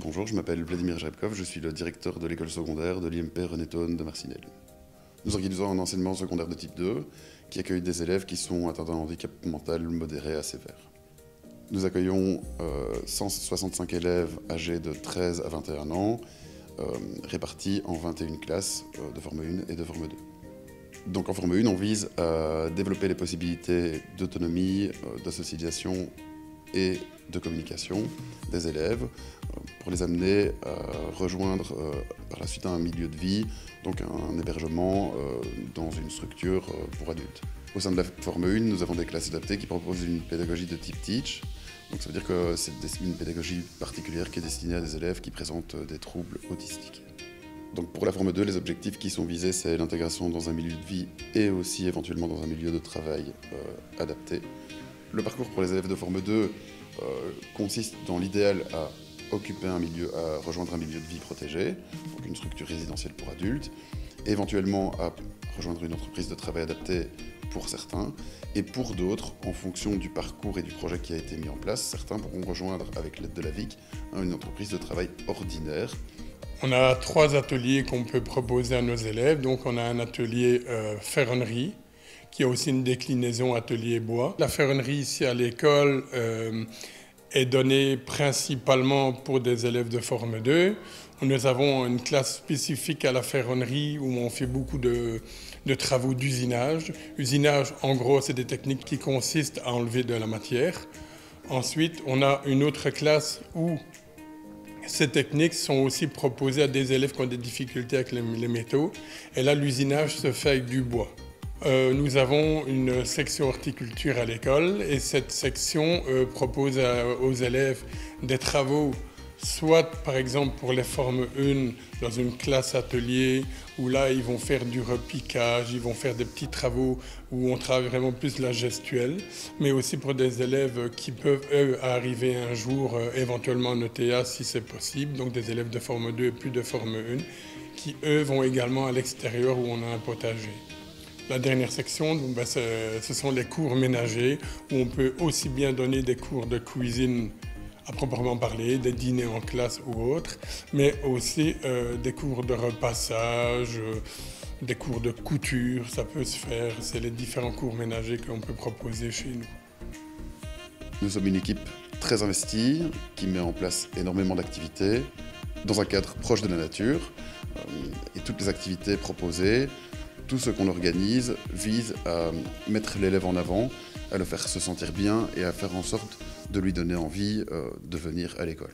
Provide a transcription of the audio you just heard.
Bonjour, je m'appelle Vladimir Jrebkov, je suis le directeur de l'école secondaire de l'IMP René Thon de Marcinelle. Nous organisons un enseignement secondaire de type 2 qui accueille des élèves qui sont atteints d'un handicap mental modéré à sévère. Nous accueillons 165 élèves âgés de 13 à 21 ans, répartis en 21 classes de forme 1 et de forme 2. Donc en forme 1, on vise à développer les possibilités d'autonomie, d'association et de communication des élèves pour les amener à rejoindre par la suite un milieu de vie, donc un hébergement dans une structure pour adultes. Au sein de la forme 1, nous avons des classes adaptées qui proposent une pédagogie de type teach. Donc ça veut dire que c'est une pédagogie particulière qui est destinée à des élèves qui présentent des troubles autistiques. Donc pour la forme 2, les objectifs qui sont visés, c'est l'intégration dans un milieu de vie et aussi éventuellement dans un milieu de travail adapté. Le parcours pour les élèves de forme 2 consiste dans l'idéal à occuper un milieu, à rejoindre un milieu de vie protégé, donc une structure résidentielle pour adultes, éventuellement à rejoindre une entreprise de travail adaptée pour certains, et pour d'autres, en fonction du parcours et du projet qui a été mis en place, certains pourront rejoindre, avec l'aide de la VIC, une entreprise de travail ordinaire. On a 3 ateliers qu'on peut proposer à nos élèves. Donc on a un atelier ferronnerie, qui a aussi une déclinaison atelier bois. La ferronnerie ici à l'école est donnée principalement pour des élèves de forme 2. Nous avons une classe spécifique à la ferronnerie où on fait beaucoup de travaux d'usinage. Usinage, en gros, c'est des techniques qui consistent à enlever de la matière. Ensuite, on a une autre classe où ces techniques sont aussi proposées à des élèves qui ont des difficultés avec les métaux. Et là, l'usinage se fait avec du bois. Nous avons une section horticulture à l'école et cette section propose aux élèves des travaux, soit par exemple pour les formes 1 dans une classe atelier où là ils vont faire du repiquage, ils vont faire des petits travaux où on travaille vraiment plus la gestuelle, mais aussi pour des élèves qui peuvent eux arriver un jour éventuellement en ETA si c'est possible, donc des élèves de forme 2 et plus de forme 1 qui eux vont également à l'extérieur où on a un potager. La dernière section, ce sont les cours ménagers où on peut aussi bien donner des cours de cuisine à proprement parler, des dîners en classe ou autres, mais aussi des cours de repassage, des cours de couture, ça peut se faire. C'est les différents cours ménagers qu'on peut proposer chez nous. Nous sommes une équipe très investie qui met en place énormément d'activités dans un cadre proche de la nature et toutes les activités proposées. Tout ce qu'on organise vise à mettre l'élève en avant, à le faire se sentir bien et à faire en sorte de lui donner envie de venir à l'école.